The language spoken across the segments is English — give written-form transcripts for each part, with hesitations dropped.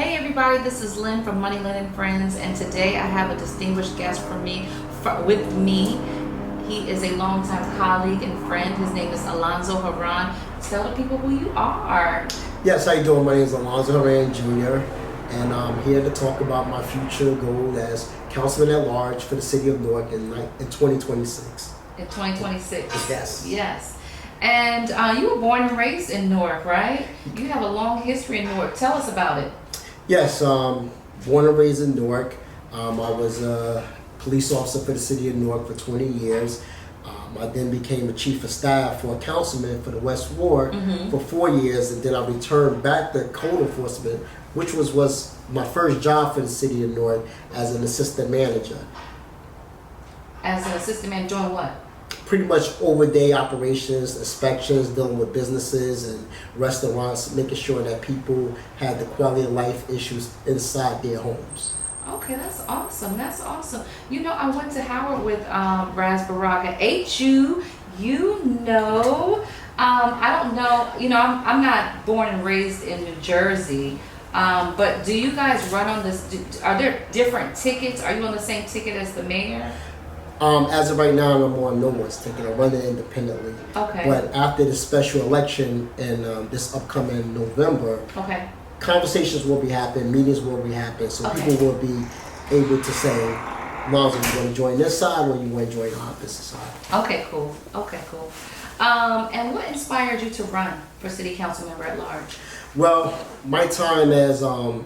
Hey everybody, this is Lynn from Money Lynn Friends, and today I have a distinguished guest with me. He is a longtime colleague and friend. His name is Alonzo Herran. Tell the people who you are. Yes, how you doing? My name is Alonzo Herran Jr. and I'm here to talk about my future goal as Councilman at Large for the City of Newark in 2026. In 2026? Yes. Yes. And you were born and raised in Newark, right? You have a long history in Newark. Tell us about it. Yes, born and raised in Newark. I was a police officer for the City of Newark for 20 years. I then became a chief of staff for a councilman for the West Ward for 4 years, and then I returned back to code enforcement, which was my first job for the City of Newark as an assistant manager. As an assistant manager, doing what? Pretty much over-day operations, inspections, dealing with businesses and restaurants, making sure that people had the quality of life issues inside their homes. Okay, that's awesome. That's awesome. You know, I went to Howard with Raz Baraka. HU, you know. I don't know. You know, I'm not born and raised in New Jersey. But do you guys run on this? Are there different tickets? Are you on the same ticket as the mayor? As of right now, I'm on no one's ticket. I'm running independently. Okay. But after the special election in this upcoming November, okay, conversations will be happening, meetings will be happening, so okay, people will be able to say, Lonzo, you want to join this side or you want to join the opposite side. Okay, cool. Okay, cool. And what inspired you to run for city council member at large? Well, my time as a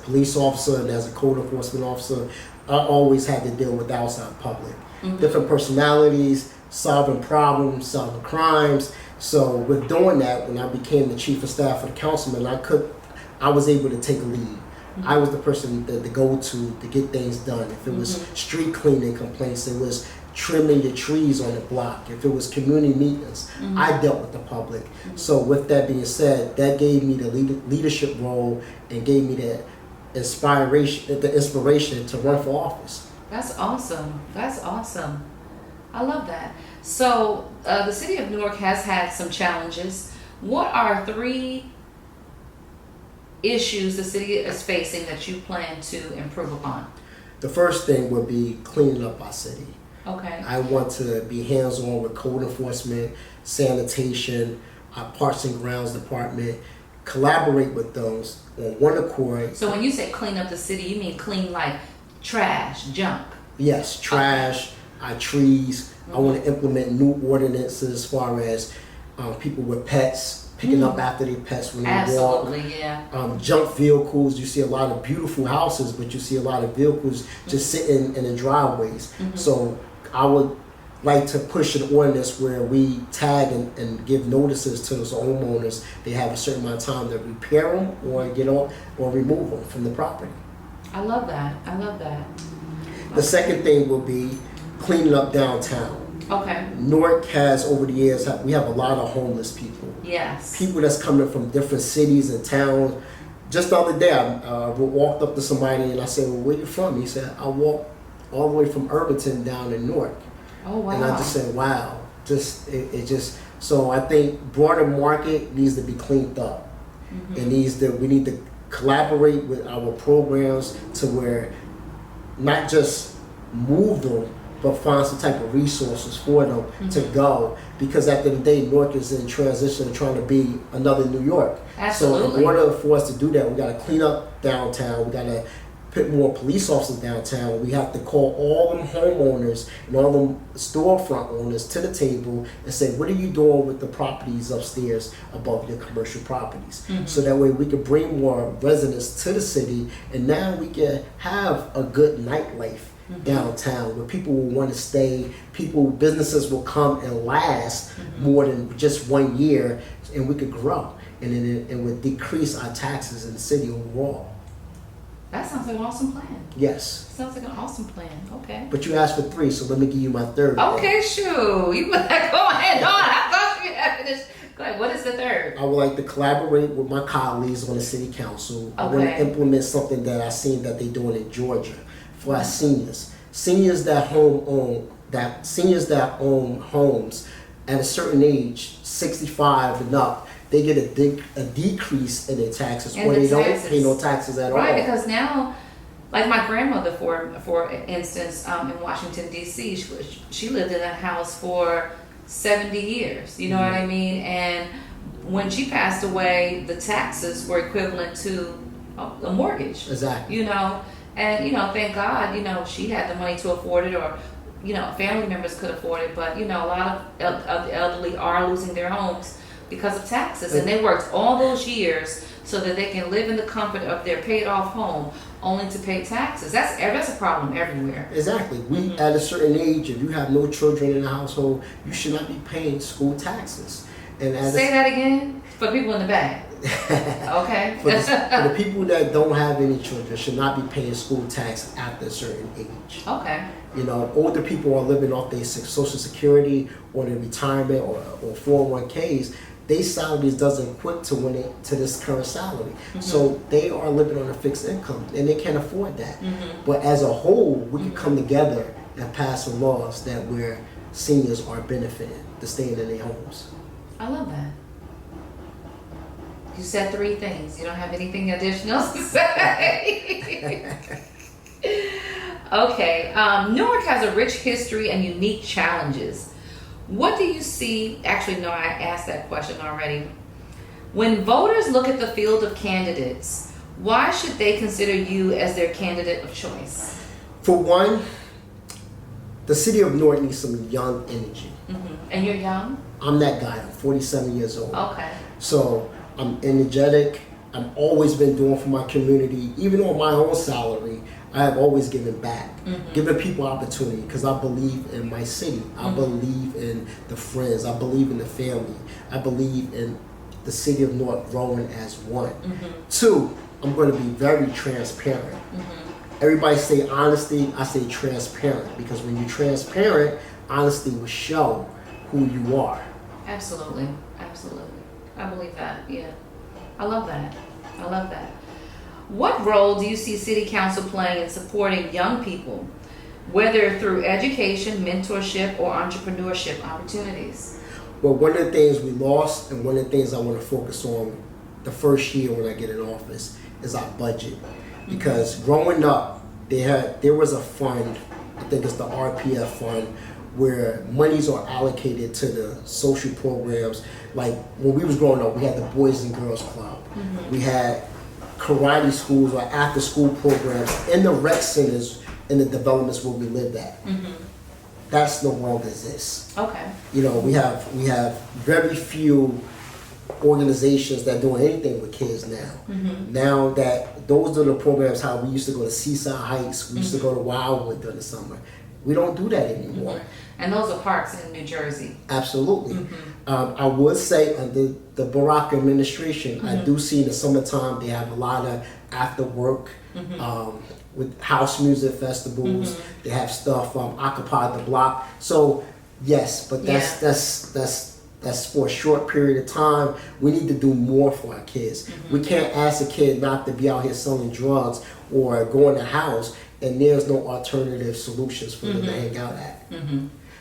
police officer and as a code enforcement officer, I always had to deal with the outside public. Different personalities, solving problems, solving crimes. So with doing that, when I became the chief of staff for the councilman, I was able to take a lead. I was the person to go to get things done. If it was street cleaning complaints, it was trimming the trees on the block. If it was community meetings, I dealt with the public. So with that being said, that gave me the leadership role and gave me the inspiration to run for office. That's awesome. That's awesome. I love that. So the city of Newark has had some challenges. What are 3 issues the city is facing that you plan to improve upon? The first thing would be cleaning up our city. Okay. I want to be hands-on with code enforcement, sanitation, our parks and grounds department, collaborate with those on one accord. So when you say clean up the city, you mean clean like trash, junk? Yes, trash, our trees. I want to implement new ordinances as far as people with pets, picking up after their pets when they walk. Absolutely, yeah. Junk vehicles. You see a lot of beautiful houses, but you see a lot of vehicles just sitting in the driveways. So I would like to push an ordinance where we tag and give notices to those homeowners. They have a certain amount of time to repair them or get off or remove them from the property. I love that. I love that. The second thing will be cleaning up downtown. Okay. Newark has, over the years, we have a lot of homeless people. Yes. People that's coming from different cities and towns. Just the other day, I walked up to somebody and I said, well, where you from? He said, I walked all the way from Irvington down in Newark. Oh, wow. And I just said, wow. So I think broader market needs to be cleaned up. We need to collaborate with our programs to where not just move them, but find some type of resources for them to go. Because at the end of the day, Newark is in transition to trying to be another New York. Absolutely. So in order for us to do that, we got to clean up downtown. We got to put more police officers downtown. We have to call all them homeowners and all them storefront owners to the table and say, what are you doing with the properties upstairs above your commercial properties? So that way we can bring more residents to the city, and now we can have a good nightlife downtown where people will want to stay, businesses will come and last more than just 1 year, and we could grow, and then it would decrease our taxes in the city overall. That sounds like an awesome plan. Yes. Sounds like an awesome plan. Okay. But you asked for 3, so let me give you my third. Okay, sure. You put that go ahead on. I thought you had finished. Go ahead. What is the third? I would like to collaborate with my colleagues on the city council. I want to implement something that I've seen that they're doing in Georgia for our seniors. Seniors that own homes at a certain age, 65 and up, they get a decrease in their taxes, And or the they don't taxes. pay no taxes at all. Right, because now, like my grandmother, for instance, in Washington D.C., she lived in that house for 70 years. You know what I mean? And when she passed away, the taxes were equivalent to a mortgage. Exactly. You know, and thank God, she had the money to afford it, or family members could afford it. But a lot of the elderly are losing their homes because of taxes, and they worked all those years so that they can live in the comfort of their paid off home, only to pay taxes. That's a problem everywhere. Exactly. We at a certain age, if you have no children in the household, you should not be paying school taxes. And Say that again for people in the back. Okay. for the people that don't have any children, should not be paying school tax after a certain age. Okay. Older people are living off their Social Security or their retirement or 401ks. Their salaries doesn't equate to this current salary. So they are living on a fixed income, and they can't afford that. But as a whole, we can come together and pass some laws that where seniors are benefiting to staying in their homes. I love that. You said 3 things. You don't have anything additional to say? Okay. Newark has a rich history and unique challenges. What do you see? Actually, no, I asked that question already. When voters look at the field of candidates, why should they consider you as their candidate of choice? For one, the city of Newark needs some young energy. And you're young? I'm that guy. I'm 47 years old. Okay. So I'm energetic. I've always been doing for my community. Even on my own salary, I have always given back, giving people opportunity, because I believe in my city. I believe in the friends. I believe in the family. I believe in the city of Newark growing as one. 2, I'm going to be very transparent. Everybody say honesty, I say transparent, because when you're transparent, honesty will show who you are. Absolutely. Absolutely. I believe that. Yeah. I love that. I love that. What role do you see City Council playing in supporting young people, whether through education, mentorship, or entrepreneurship opportunities? Well, one of the things we lost, and one of the things I want to focus on the first year when I get in office, is our budget. Because growing up, there was a fund, I think it's the RPF fund, where monies are allocated to the social programs. Like when we was growing up, we had the Boys and Girls Club. We had karate schools or after school programs in the rec centers in the developments where we lived at. That's no longer exists. Okay. We have very few organizations that doing anything with kids now. Now that those are the programs, how we used to go to Seaside Heights, we used to go to Wildwood during the summer. We don't do that anymore. And those are parks in New Jersey. Absolutely. I would say under the Barack administration, I do see in the summertime they have a lot of after work with house music festivals. They have stuff Occupy the Block. So yes, but that's for a short period of time. We need to do more for our kids. We can't ask a kid not to be out here selling drugs or go in the house and there's no alternative solutions for them to hang out at.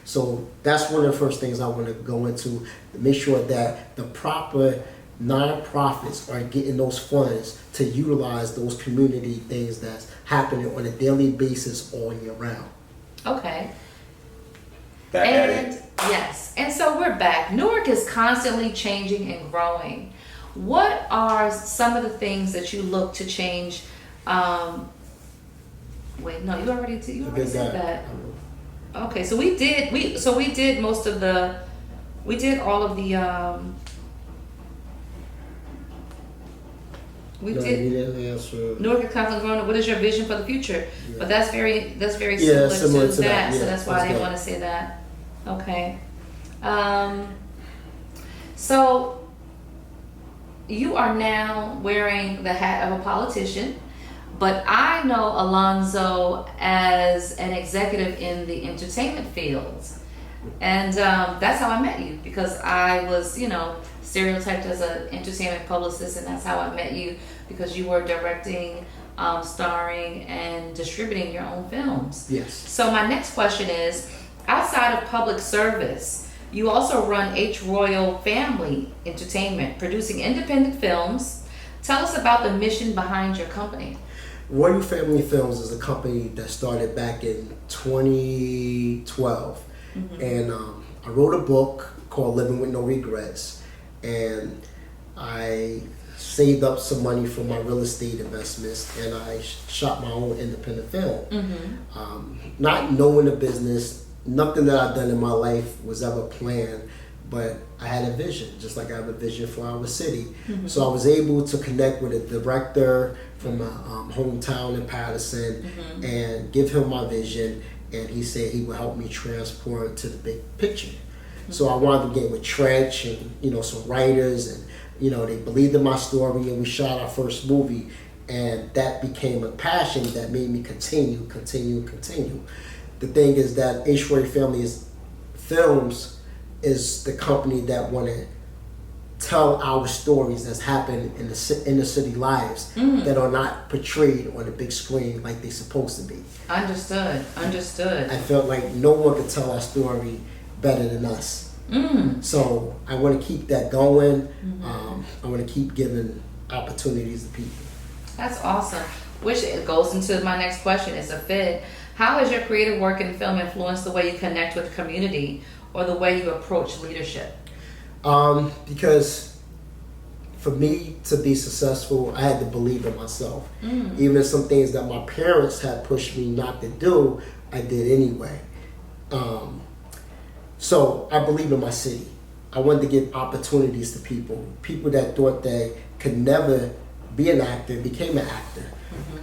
So that's one of the first things I want to go into, to make sure that the proper nonprofits are getting those funds to utilize those community things that's happening on a daily basis all year round. Okay. Yes, and so we're back. Newark is constantly changing and growing. What are some of the things that you look to change? Wait, no, you already said that. Okay, so we did most of the, we did all of the Newark is constantly growing. What is your vision for the future? Yeah. But that's very similar to that. So that's why I didn't want to say that. Okay. So you are now wearing the hat of a politician, but I know Alonzo as an executive in the entertainment field. And that's how I met you, because I was, stereotyped as an entertainment publicist, and that's how I met you, because you were directing, starring, and distributing your own films. Yes. So my next question is, outside of public service, You also run H Royal Family Entertainment, producing independent films. Tell us about the mission behind your company. Royal Family Films is a company that started back in 2012. And I wrote a book called Living with No Regrets. And I saved up some money from my real estate investments, and I shot my own independent film. Not knowing the business, nothing that I've done in my life was ever planned, but I had a vision, just like I have a vision for our city. So I was able to connect with a director from my hometown in Patterson and give him my vision, and he said he would help me transport to the big picture. So I wanted to get with Trench and some writers, and they believed in my story, and we shot our first movie, and that became a passion that made me continue. The thing is that H Roy Family Films is the company that want to tell our stories that's happened in the inner city lives that are not portrayed on the big screen like they're supposed to be. Understood. I felt like no one could tell our story better than us. So I want to keep that going. I want to keep giving opportunities to people. That's awesome. Which it goes into my next question. It's a fit. How has your creative work in film influenced the way you connect with the community or the way you approach leadership? Because for me to be successful, I had to believe in myself. Even some things that my parents had pushed me not to do, I did anyway. So I believe in my city. I wanted to give opportunities to people. People that thought they could never be an actor became an actor.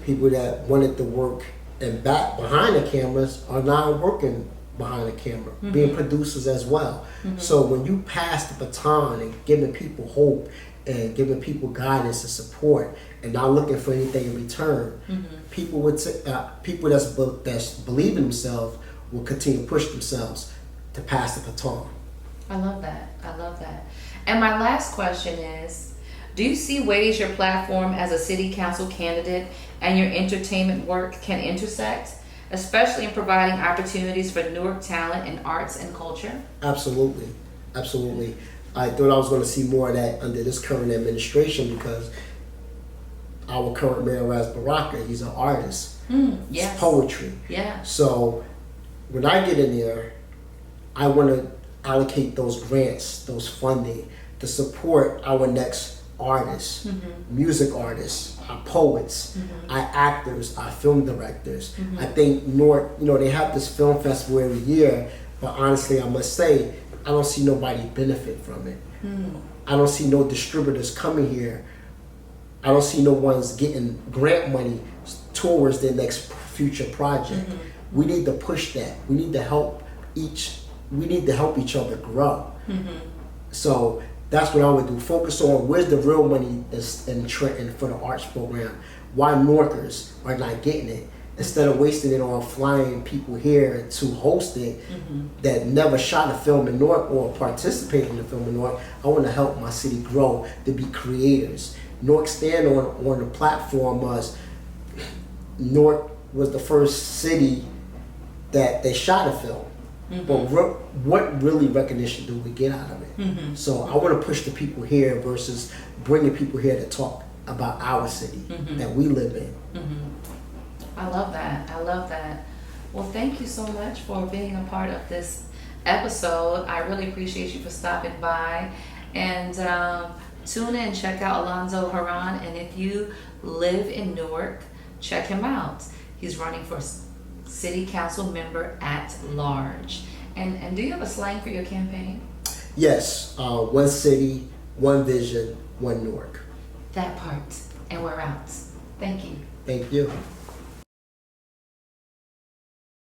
People that wanted to work and back behind the cameras are now working behind the camera, being producers as well. So when you pass the baton and giving people hope and giving people guidance and support and not looking for anything in return, people that's believe in themselves will continue to push themselves to pass the baton. I love that. And my last question is, do you see ways your platform as a city council candidate and your entertainment work can intersect, especially in providing opportunities for Newark talent in arts and culture? Absolutely. I thought I was going to see more of that under this current administration because our current mayor, Ras Baraka, he's an artist. Yes. It's poetry. Yeah. So when I get in there, I want to allocate those grants, those funding to support our next artists, music artists, our poets, our actors, our film directors. I think Newark, they have this film festival every year, but honestly, I must say, I don't see nobody benefit from it. I don't see no distributors coming here. I don't see no one's getting grant money towards their next future project. We need to push that. We need to help each other grow. So that's what I would do. Focus on where's the real money is in Trenton for the arts program. Why Norkers are not getting it. Instead of wasting it on flying people here to host it that never shot a film in Newark or participated in a film in Newark, I want to help my city grow to be creators. Newark stand on the platform as Newark was the first city that they shot a film. But what really recognition do we get out of it? So I want to push the people here versus bringing people here to talk about our city that we live in. I love that. Well, thank you so much for being a part of this episode. I really appreciate you for stopping by. And tune in, check out Alonzo Herran. And if you live in Newark, check him out. He's running for City Council Member at Large. And do you have a slang for your campaign? Yes, one city, one vision, one Newark. That part. And we're out. Thank you. Thank you.